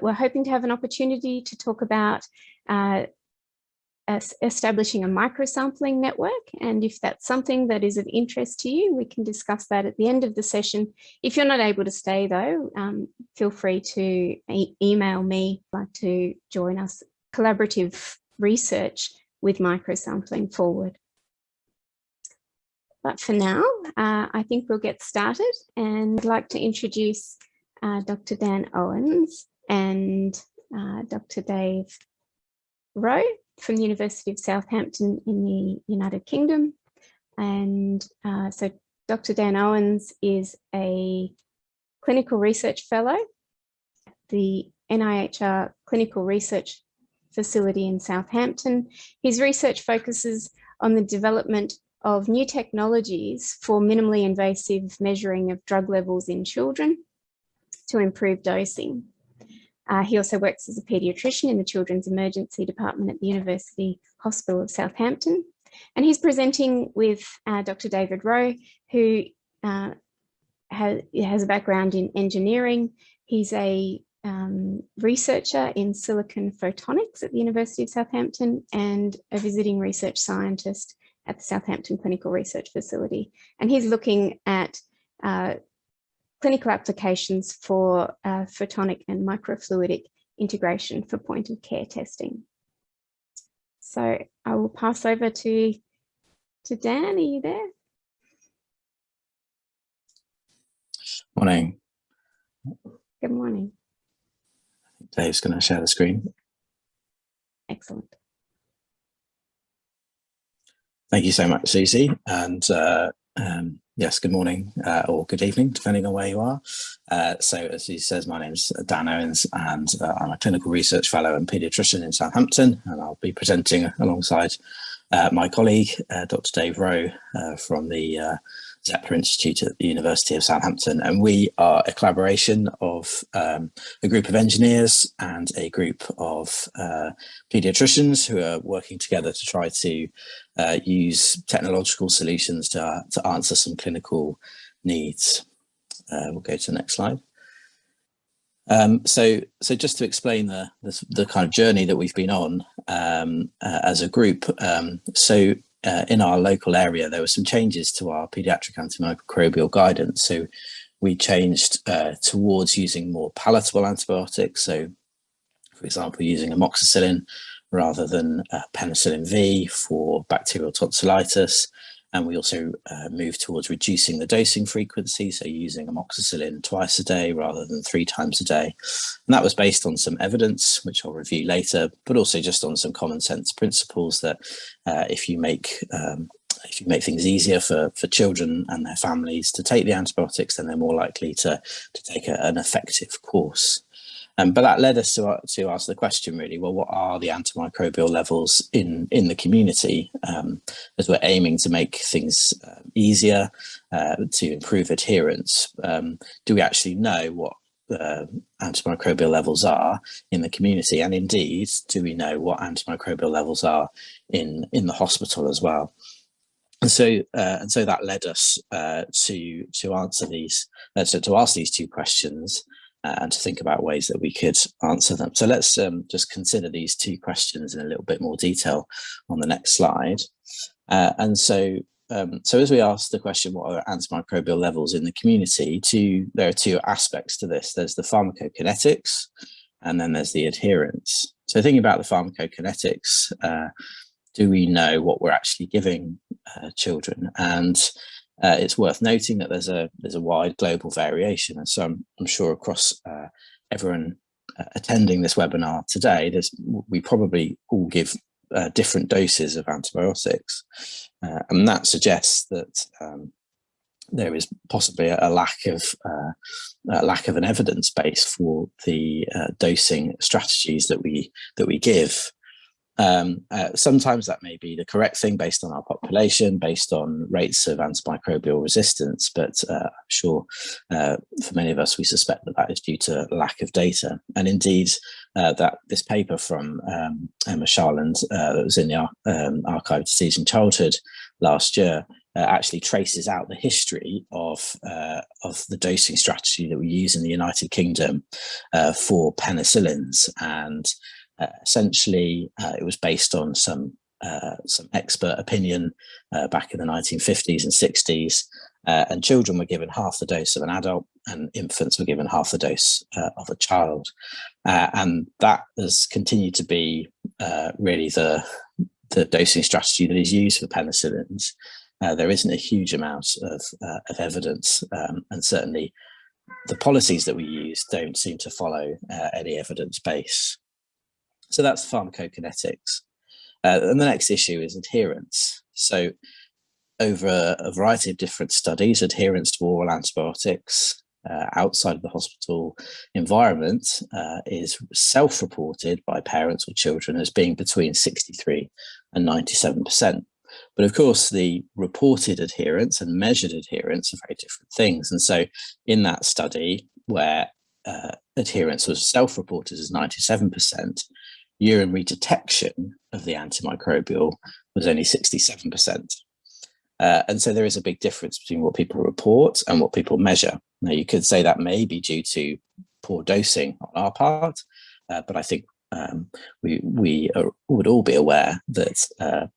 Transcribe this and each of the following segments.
We're hoping to have an opportunity to talk about establishing a microsampling network, and if that's something that is of interest to you, we can discuss that at the end of the session. If you're not able to stay though, feel free to email me if you'd like to join us. Collaborative research with microsampling forward. But for now, I think we'll get started, and I'd like to introduce Dr. Dan Owens and Dr. Dave Rowe from the University of Southampton in the United Kingdom. And so Dr. Dan Owens is a clinical research fellow at the NIHR Clinical Research Facility in Southampton. His research focuses on the development of new technologies for minimally invasive measuring of drug levels in children to improve dosing. He also works as a paediatrician in the Children's Emergency Department at the University Hospital of Southampton. And he's presenting with Dr. David Rowe, who has a background in engineering. He's a researcher in silicon photonics at the University of Southampton and a visiting research scientist at the Southampton Clinical Research Facility. And he's looking at clinical applications for photonic and microfluidic integration for point of care testing. So I will pass over to Dan. Are you there? Morning. Good morning. Dave's going to share the screen. Excellent. Thank you so much, Susie. And yes, good morning or good evening, depending on where you are. So as he says, my name's Dan Owens, and I'm a clinical research fellow and paediatrician in Southampton, and I'll be presenting alongside my colleague, Dr. Dave Rowe from the Zeppler Institute at the University of Southampton. And we are a collaboration of a group of engineers and a group of paediatricians who are working together to try to use technological solutions to answer some clinical needs. We'll go to the next slide. So just to explain the kind of journey that we've been on as a group. In our local area, there were some changes to our pediatric antimicrobial guidance. So we changed towards using more palatable antibiotics. So, for example, using amoxicillin rather than penicillin V for bacterial tonsillitis. And we also moved towards reducing the dosing frequency, so using amoxicillin twice a day rather than 3 times a day. And that was based on some evidence, which I'll review later, but also just on some common sense principles that if you make things easier for children and their families to take the antibiotics, then they're more likely to take an effective course. But that led us to ask the question, really, well, what are the antimicrobial levels in the community, as we're aiming to make things easier, to improve adherence? Do we actually know what antimicrobial levels are in the community? And indeed, do we know what antimicrobial levels are in the hospital as well? And so that led us to answer these, to ask these two questions. And to think about ways that we could answer them. So let's just consider these two questions in a little bit more detail on the next slide. So as we ask the question, what are antimicrobial levels in the community, there are two aspects to this. There's the pharmacokinetics, and then there's the adherence. So thinking about the pharmacokinetics, do we know what we're actually giving children? And it's worth noting that there's a wide global variation, and so I'm sure across everyone attending this webinar today, we probably all give different doses of antibiotics, and that suggests that there is possibly a lack of an evidence base for the dosing strategies that we give. Sometimes that may be the correct thing based on our population, based on rates of antimicrobial resistance, but I'm sure for many of us, we suspect that is due to lack of data. And indeed, that this paper from Emma Charland that was in the Archive of Disease in Childhood last year actually traces out the history of the dosing strategy that we use in the United Kingdom for penicillins, and essentially it was based on some expert opinion back in the 1950s and 60s, and children were given half the dose of an adult, and infants were given half the dose of a child, and that has continued to be really the dosing strategy that is used for penicillins. There isn't a huge amount of evidence, and certainly the policies that we use don't seem to follow any evidence base. So that's pharmacokinetics. And the next issue is adherence. So over a variety of different studies, adherence to oral antibiotics outside of the hospital environment is self-reported by parents or children as being between 63 and 97%. But of course, the reported adherence and measured adherence are very different things. And so in that study where adherence was self-reported as 97%, urinary detection of the antimicrobial was only 67%. And so there is a big difference between what people report and what people measure. Now, you could say that may be due to poor dosing on our part, but I think we would all be aware that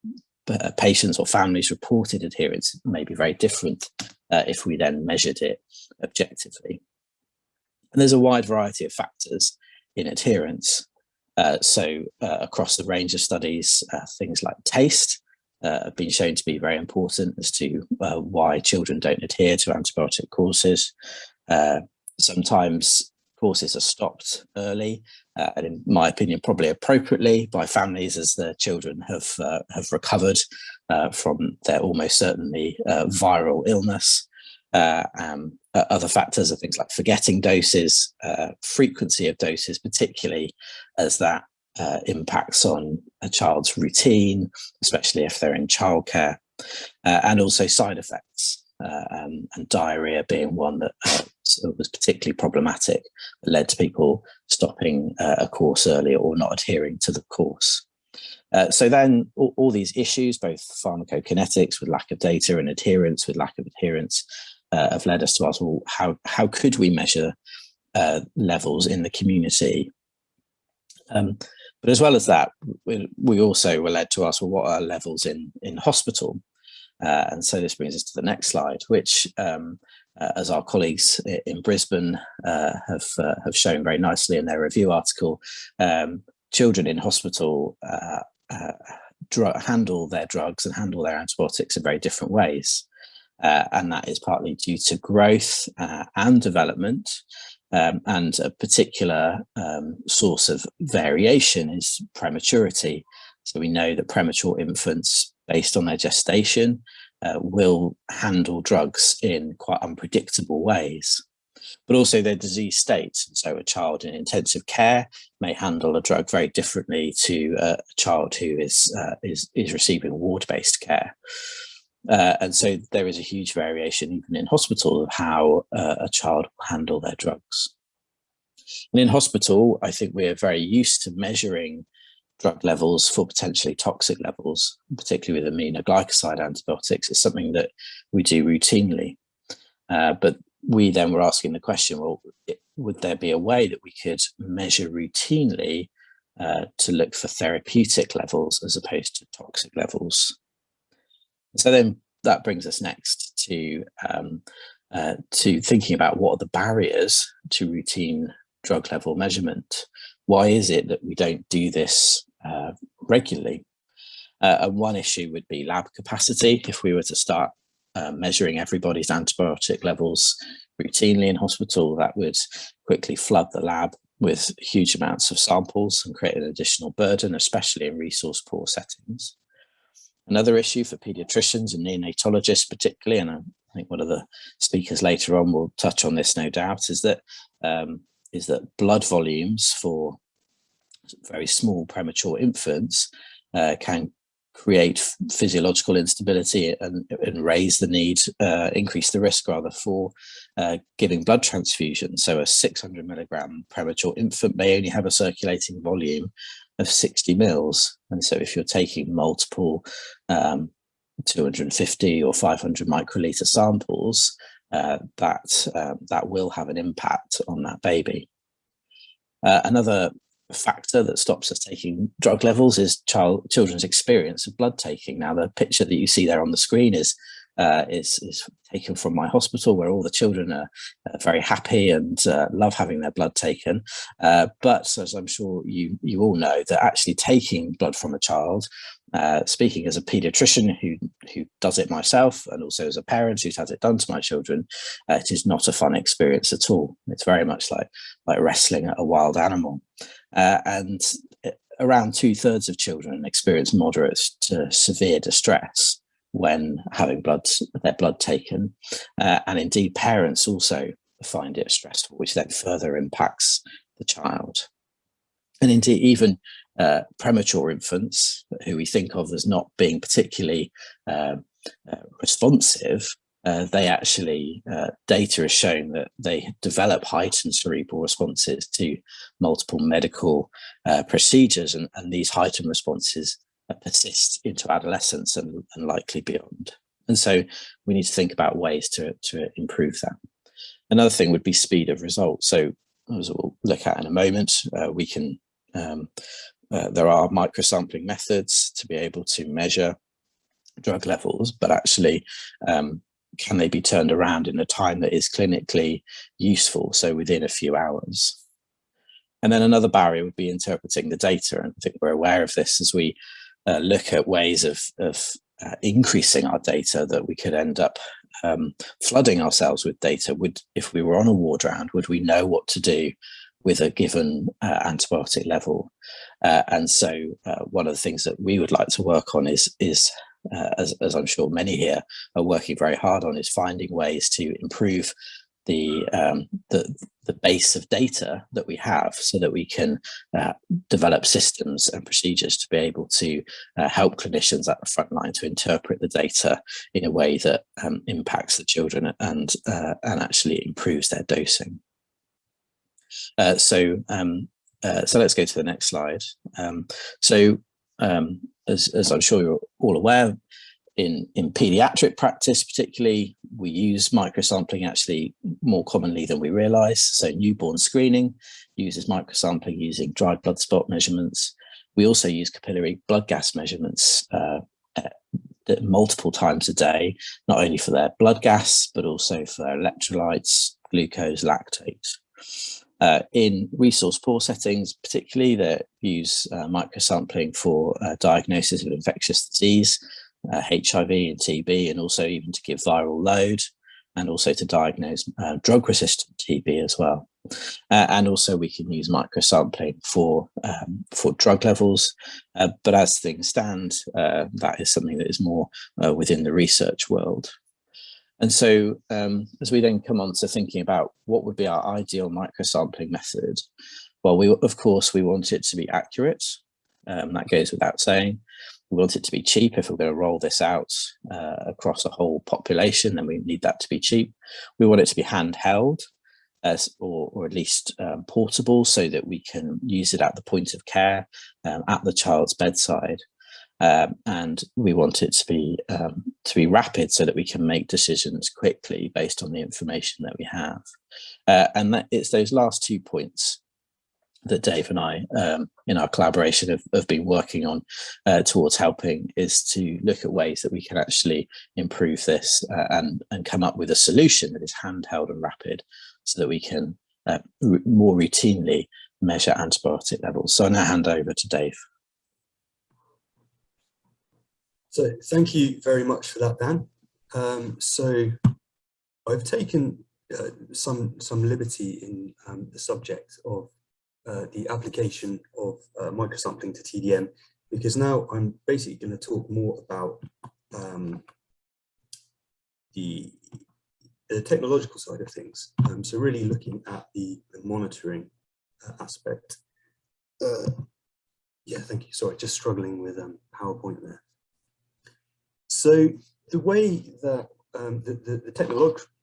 patients or families' reported adherence may be very different if we then measured it objectively. And there's a wide variety of factors in adherence. So across the range of studies, things like taste have been shown to be very important as to why children don't adhere to antibiotic courses. Sometimes courses are stopped early, and in my opinion, probably appropriately by families as the children have recovered from their almost certainly viral illness. Other factors are things like forgetting doses, frequency of doses, particularly as that impacts on a child's routine, especially if they're in childcare, and also side effects, and diarrhea being one that was particularly problematic, that led to people stopping a course early or not adhering to the course. So then all these issues, both pharmacokinetics with lack of data and adherence with lack of adherence, have led us to ask, well, how could we measure levels in the community? But as well as that, we also were led to ask, well, what are levels in hospital? And so this brings us to the next slide, which, as our colleagues in Brisbane have shown very nicely in their review article, children in hospital handle their drugs and handle their antibiotics in very different ways. And that is partly due to growth and development. And a particular source of variation is prematurity. So we know that premature infants, based on their gestation, will handle drugs in quite unpredictable ways, but also their disease states. So a child in intensive care may handle a drug very differently to a child who is receiving ward-based care. And so there is a huge variation even in hospital of how a child will handle their drugs. And in hospital, I think we're very used to measuring drug levels for potentially toxic levels, particularly with aminoglycoside antibiotics. It's something that we do routinely. But we then were asking the question, well, would there be a way that we could measure routinely to look for therapeutic levels as opposed to toxic levels? So then that brings us next to thinking about what are the barriers to routine drug level measurement. Why is it that we don't do this regularly? And one issue would be lab capacity. If we were to start measuring everybody's antibiotic levels routinely in hospital, that would quickly flood the lab with huge amounts of samples and create an additional burden, especially in resource poor settings. Another issue for paediatricians and neonatologists particularly, and I think one of the speakers later on will touch on this no doubt, is that blood volumes for very small premature infants can create physiological instability and raise the need, increase the risk rather, for giving blood transfusion. So a 600 milligram premature infant may only have a circulating volume of 60 mils. And so if you're taking multiple 250 or 500 microliter samples, that will have an impact on that baby. Another factor that stops us taking drug levels is children's experience of blood taking. Now, the picture that you see there on the screen is taken from my hospital, where all the children are very happy and love having their blood taken. But as I'm sure you all know, that actually taking blood from a child, speaking as a pediatrician who does it myself, and also as a parent who's had it done to my children, it is not a fun experience at all. It's very much like wrestling at a wild animal. And around 2/3 of children experience moderate to severe distress when having their blood taken, and indeed parents also find it stressful, which then further impacts the child. And indeed, even premature infants, who we think of as not being particularly responsive, they actually, data has shown that they develop heightened cerebral responses to multiple medical procedures, and these heightened responses persist into adolescence and likely beyond. And so we need to think about ways to improve that. Another thing would be speed of results. So as we'll look at in a moment, we can there are microsampling methods to be able to measure drug levels, but actually can they be turned around in a time that is clinically useful, so within a few hours? And then another barrier would be interpreting the data, and I think we're aware of this as we look at ways of increasing our data, that we could end up flooding ourselves with data. If we were on a ward round, would we know what to do with a given antibiotic level? And so one of the things that we would like to work on is as I'm sure many here are working very hard on, is finding ways to improve the base of data that we have, so that we can develop systems and procedures to be able to help clinicians at the front line to interpret the data in a way that impacts the children and actually improves their dosing. So let's go to the next slide. As I'm sure you're all aware, in pediatric practice particularly, we use microsampling actually more commonly than we realise. So newborn screening uses microsampling using dried blood spot measurements. We also use capillary blood gas measurements multiple times a day, not only for their blood gas, but also for their electrolytes, glucose, lactate. In resource poor settings, particularly, they use microsampling for diagnosis of infectious disease, HIV and TB, and also even to give viral load, and also to diagnose drug-resistant TB as well. And also we can use microsampling for drug levels, but as things stand, that is something that is more within the research world. And so as we then come on to thinking about what would be our ideal microsampling method, well, of course, we want it to be accurate. That goes without saying. We want it to be cheap. If we're going to roll this out across a whole population, then we need that to be cheap. We want it to be handheld, or at least portable, so that we can use it at the point of care, at the child's bedside. And we want it to be rapid, so that we can make decisions quickly based on the information that we have. And it's those last 2 points that Dave and I, in our collaboration, have been working on towards helping, is to look at ways that we can actually improve this and come up with a solution that is handheld and rapid, so that we can more routinely measure antibiotic levels. So I now hand over to Dave. So thank you very much for that, Dan. So I've taken some liberty in the subject of the application of microsampling to TDM, because now I'm basically going to talk more about the technological side of things. So really looking at the monitoring aspect. Yeah, thank you. Sorry, just struggling with PowerPoint there. So the way that the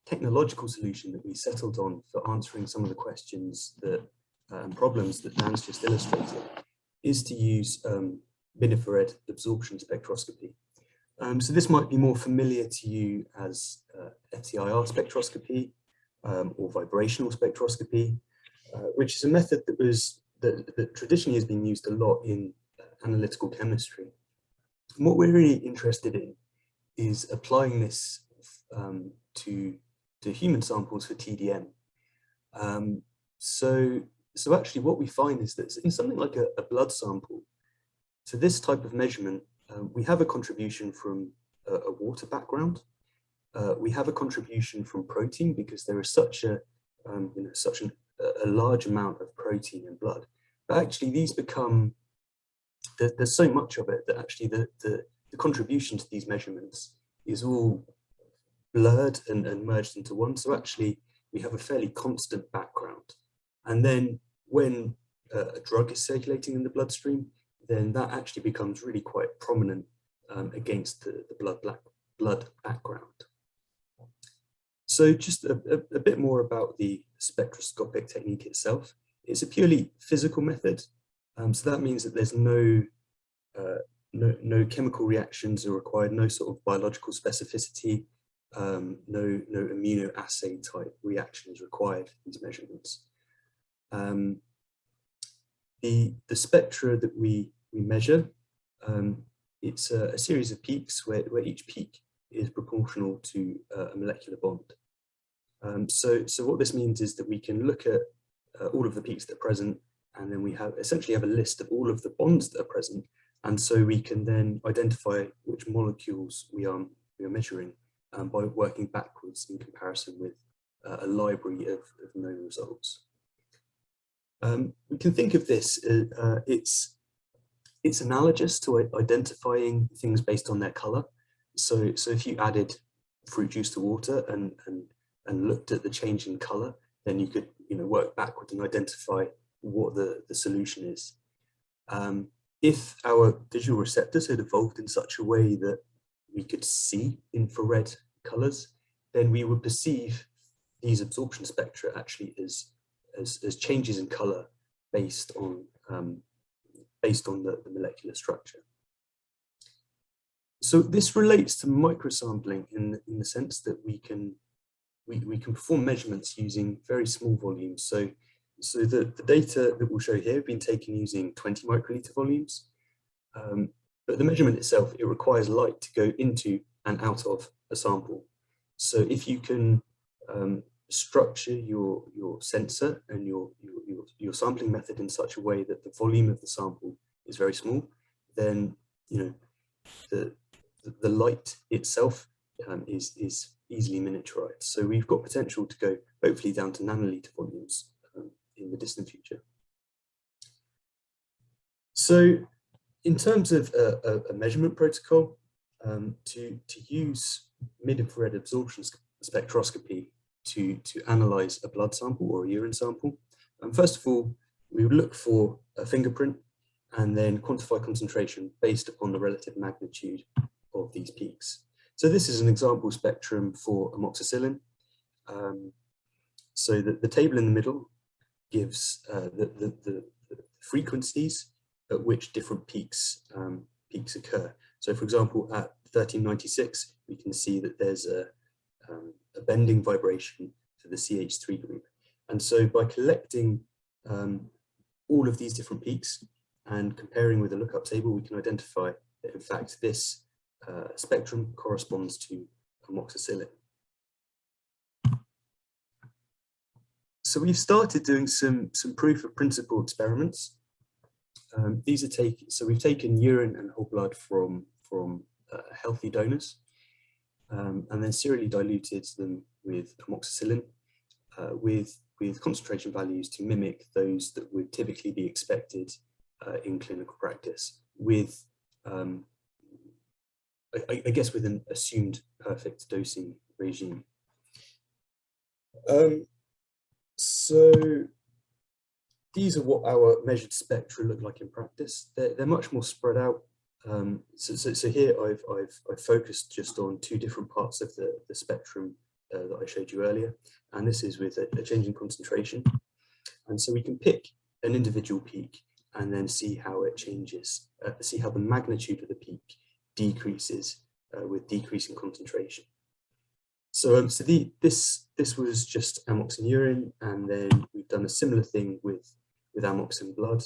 technological solution that we settled on for answering some of the questions that problems that Dan's just illustrated is to use infrared absorption spectroscopy. So this might be more familiar to you as FTIR spectroscopy or vibrational spectroscopy, which is a method that traditionally has been used a lot in analytical chemistry. And what we're really interested in is applying this to human samples for TDM. So actually what we find is that in something like a blood sample, for this type of measurement, we have a contribution from a water background. We have a contribution from protein because there is such a large amount of protein in blood. But actually these become, there's so much of it that actually the contribution to these measurements is all blurred and merged into one. So actually we have a fairly constant background. And then when a drug is circulating in the bloodstream, then that actually becomes really quite prominent against the blood background. So just a bit more about the spectroscopic technique itself. It's a purely physical method. So that means that there's no chemical reactions are required, no sort of biological specificity, no immunoassay type reaction is required for these measurements. The spectra that we measure, it's a series of peaks where each peak is proportional to a molecular bond. So what this means is that we can look at all of the peaks that are present, and then we essentially have a list of all of the bonds that are present, and so we can then identify which molecules we are measuring by working backwards in comparison with a library of known results. We can think of this, it's analogous to identifying things based on their color. So if you added fruit juice to water and looked at the change in color, then you could work backwards and identify what the solution is. If our visual receptors had evolved in such a way that we could see infrared colors, then we would perceive these absorption spectra actually as changes in color based on the molecular structure. So this relates to microsampling in the sense that we can perform measurements using very small volumes. So the data that we'll show here have been taken using 20 microliter volumes, but the measurement itself, it requires light to go into and out of a sample. So if you can structure your sensor and your sampling method in such a way that the volume of the sample is very small, then the light itself is easily miniaturized. So we've got potential to go hopefully down to nanoliter volumes in the distant future. So in terms of a measurement protocol, to use mid-infrared absorption spectroscopy to analyze a blood sample or a urine sample, first of all, we would look for a fingerprint and then quantify concentration based upon the relative magnitude of these peaks. So this is an example spectrum for amoxicillin. So the table in the middle gives the frequencies at which different peaks occur. So for example, at 1396, we can see that there's a bending vibration for the CH3 group. And so by collecting all of these different peaks and comparing with a lookup table, we can identify that in fact this spectrum corresponds to amoxicillin. So we've started doing some proof of principle experiments. These are so we've taken urine and whole blood from healthy donors, and then serially diluted them with amoxicillin with concentration values to mimic those that would typically be expected in clinical practice, with I guess with an assumed perfect dosing regime. So these are what our measured spectra look like in practice. They're much more spread out. So here I've focused just on two different parts of the spectrum that I showed you earlier, and this is with a change in concentration. And so we can pick an individual peak and then see how it changes, see how the magnitude of the peak decreases with decreasing concentration. So, this was just amox in urine, and then we've done a similar thing with amox in blood.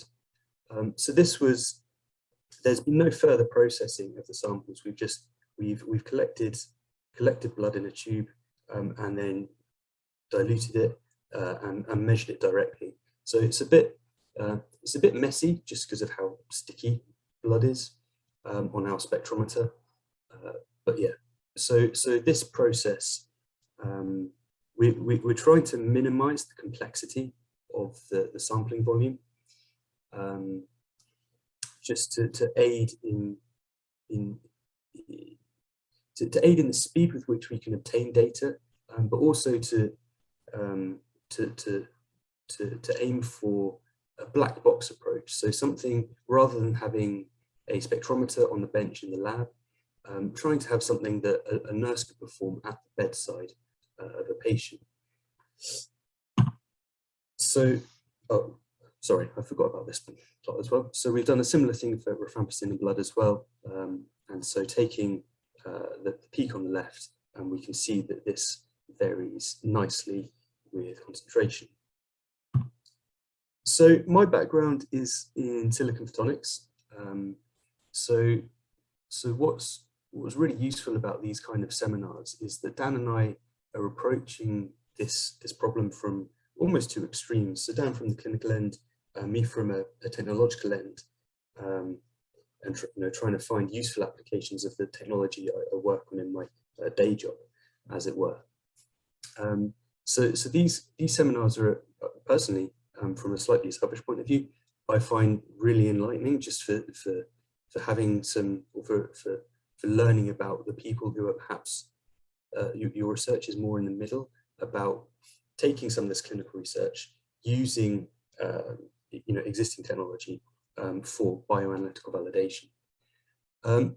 So there's been no further processing of the samples. We've collected blood in a tube and then diluted it and measured it directly. So it's a bit messy just because of how sticky blood is on our spectrometer. But yeah, so this process, we're trying to minimize the complexity of the sampling volume, just to aid in the speed with which we can obtain data, but also to aim for a black box approach. So something, rather than having a spectrometer on the bench in the lab, trying to have something that a nurse could perform at the bedside of a patient. So, oh, sorry, I forgot about this plot as well. So we've done a similar thing for rifampicin in blood as well. And so taking the peak on the left, and we can see that this varies nicely with concentration. So my background is in silicon photonics. So what's really useful about these kind of seminars is that Dan and I are approaching this problem from almost two extremes. So Dan from the clinical end, me from a technological end, and trying to find useful applications of the technology I work on in my day job, as it were. So these seminars are, personally, from a slightly selfish point of view, I find really enlightening, just for having some, or for learning about the people who are perhaps, your research is more in the middle, about taking some of this clinical research, using existing technology for bioanalytical validation.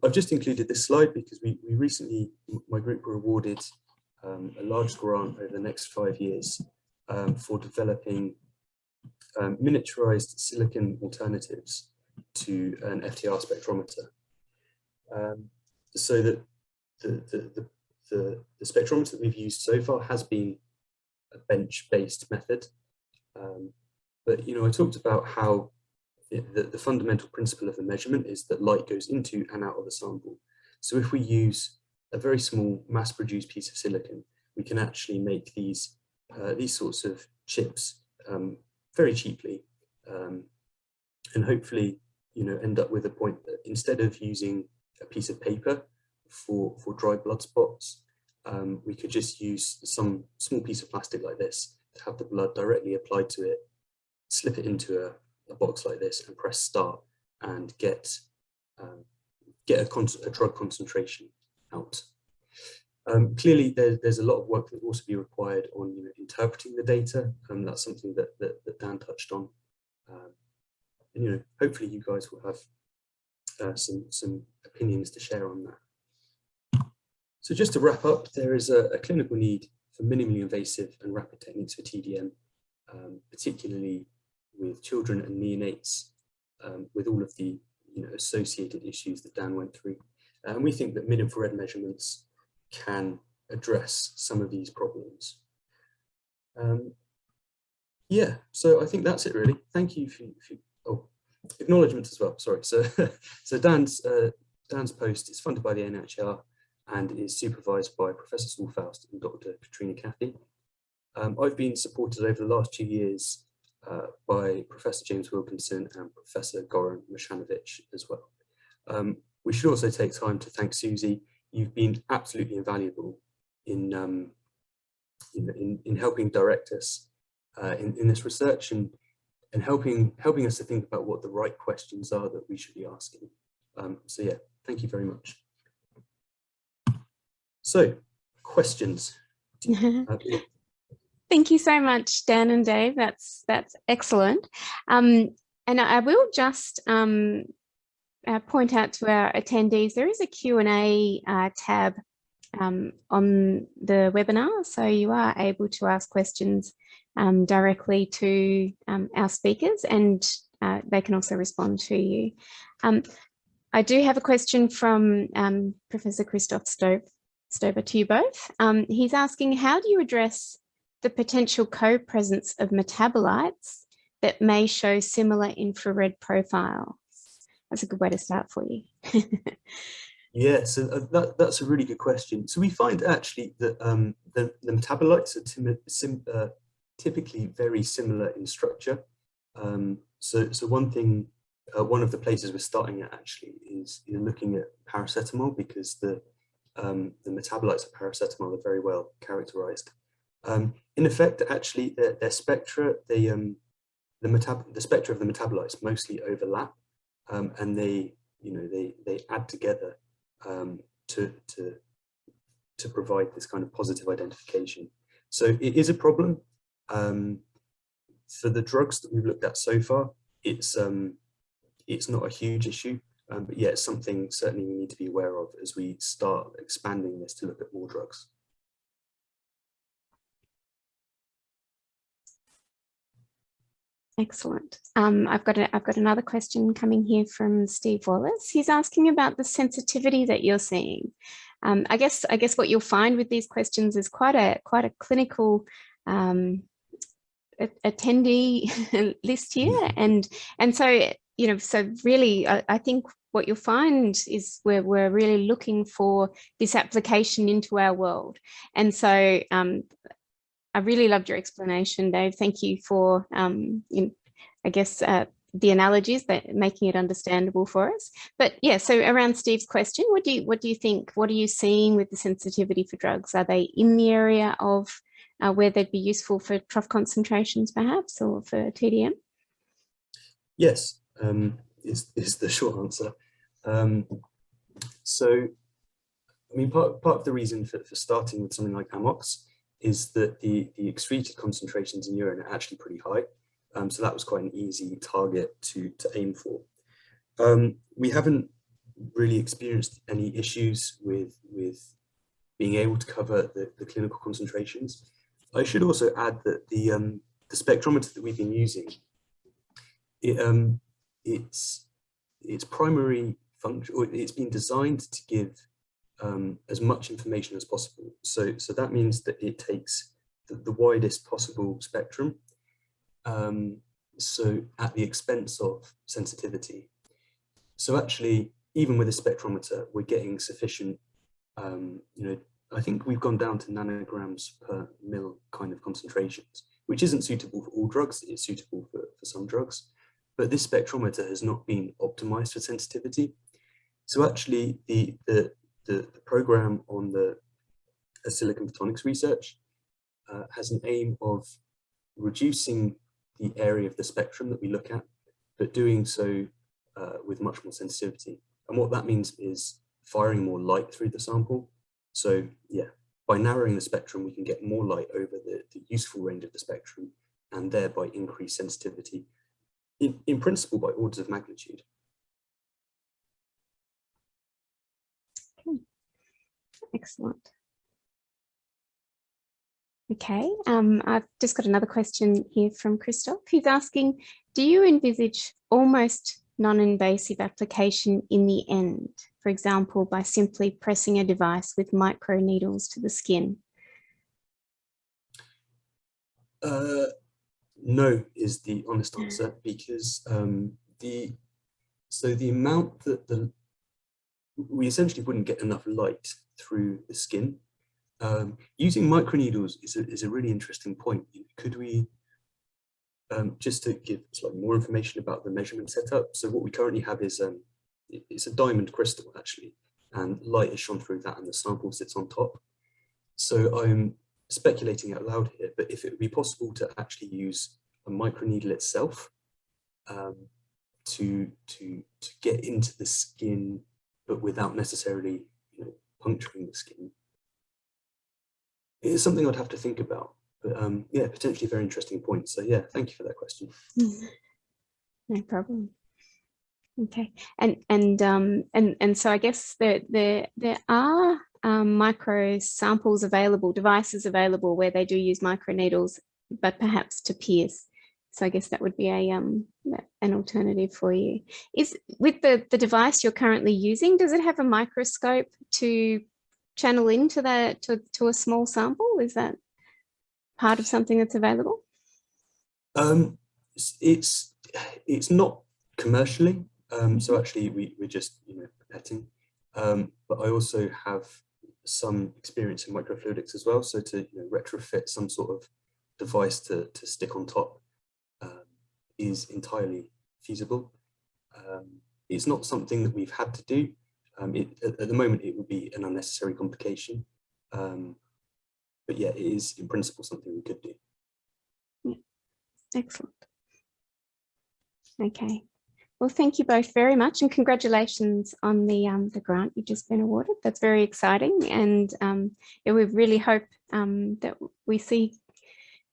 I've just included this slide because we recently, my group were awarded a large grant over the next 5 years for developing miniaturized silicon alternatives to an FTR spectrometer. So that the spectrometer that we've used so far has been a bench-based method. But I talked about how the fundamental principle of the measurement is that light goes into and out of the sample. So if we use a very small mass-produced piece of silicon, we can actually make these sorts of chips very cheaply, and hopefully end up with a point that instead of using a piece of paper for dry blood spots, we could just use some small piece of plastic like this to have the blood directly applied to it, slip it into a box like this and press start, and get a drug concentration out. Clearly, there's a lot of work that will also be required on interpreting the data, and that's something that Dan touched on. And hopefully you guys will have some opinions to share on that. So just to wrap up, there is a clinical need for minimally invasive and rapid techniques for TDM, particularly with children and neonates, with all of the associated issues that Dan went through. And we think that mid-infrared measurements can address some of these problems. Yeah, so I think that's it really. Thank you for acknowledgements as well, sorry. So Dan's post is funded by the NHR and is supervised by Professor Saul Faust and Dr. Katrina Cathy. I've been supported over the last 2 years by Professor James Wilkinson and Professor Goran Mashanovic as well. We should also take time to thank Susie. You've been absolutely invaluable in helping direct us in this research, and helping us to think about what the right questions are that we should be asking. So yeah, thank you very much. So, questions. Thank you so much, Dan and Dave. That's excellent. And I will just point out to our attendees, there is a Q&A tab on the webinar, so you are able to ask questions directly to our speakers, and they can also respond to you. I do have a question from Professor Christoph Stover to you both. He's asking, how do you address the potential co-presence of metabolites that may show similar infrared profiles? That's a good way to start for you. Yeah, so that's a really good question. So we find actually that the metabolites are typically very similar in structure. So one thing, one of the places we're starting at actually is looking at paracetamol, because the metabolites of paracetamol are very well characterized. In effect, actually, their spectra, the spectra of the metabolites mostly overlap, and they add together to provide this kind of positive identification. So it is a problem. For the drugs that we've looked at so far, it's not a huge issue, but yeah, it's something certainly we need to be aware of as we start expanding this to look at more drugs. Excellent. I've got another question coming here from Steve Wallace. He's asking about the sensitivity that you're seeing. I guess what you'll find with these questions is quite a clinical attendee list here, and so so really I think what you'll find is we're really looking for this application into our world, and so I really loved your explanation, Dave. Thank you for, I guess, the analogies, that making it understandable for us. But yeah, so around Steve's question, what do you think? What are you seeing with the sensitivity for drugs? Are they in the area of where they'd be useful for trough concentrations, perhaps, or for TDM? Yes, is the short answer. So, I mean, part of the reason for starting with something like Amox is that the excreted concentrations in urine are actually pretty high. So that was quite an easy target to aim for. We haven't really experienced any issues with being able to cover the clinical concentrations. I should also add that the spectrometer that we've been using, its primary function, or it's been designed to give as much information as possible. So that means that it takes the widest possible spectrum, so at the expense of sensitivity. So actually, even with a spectrometer, we're getting sufficient, I think we've gone down to nanograms per mil kind of concentrations, which isn't suitable for all drugs. It's suitable for some drugs, but this spectrometer has not been optimized for sensitivity. So actually, the program on the silicon photonics research has an aim of reducing the area of the spectrum that we look at, but doing so with much more sensitivity. And what that means is firing more light through the sample. So yeah, by narrowing the spectrum, we can get more light over the useful range of the spectrum, and thereby increase sensitivity, in principle, by orders of magnitude. Excellent. Okay, I've just got another question here from Christoph. He's asking, do you envisage almost non-invasive application in the end? For example, by simply pressing a device with micro needles to the skin? No is the honest answer, because the amount that we essentially wouldn't get enough light through the skin. Using microneedles is a really interesting point. Could we, just to give slightly more information about the measurement setup, so what we currently have is it's a diamond crystal actually, and light is shone through that and the sample sits on top. So I'm speculating out loud here, but if it would be possible to actually use a microneedle itself to get into the skin, but without necessarily puncturing the skin, it is something I'd have to think about. But yeah, potentially a very interesting point. So yeah, thank you for that question. No problem. Okay, and so I guess there are micro samples available, devices available where they do use microneedles, but perhaps to pierce So I guess that would be an alternative for you. Is with the device you're currently using, does it have a microscope to channel into to a small sample? Is that part of something that's available? It's not commercially. So actually we're just pipetting. But I also have some experience in microfluidics as well. So to retrofit some sort of device to stick on top is entirely feasible. It's not something that we've had to do. At the moment, it would be an unnecessary complication. But yeah, it is in principle something we could do. Yeah. Excellent. Okay. Well, thank you both very much, and congratulations on the grant you've just been awarded. That's very exciting, and yeah, we really hope that we see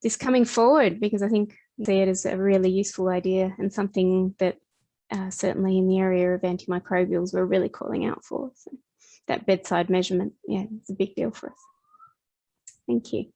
this coming forward, because I think it is a really useful idea and something that certainly in the area of antimicrobials we're really calling out for. So that bedside measurement, yeah, it's a big deal for us. Thank you.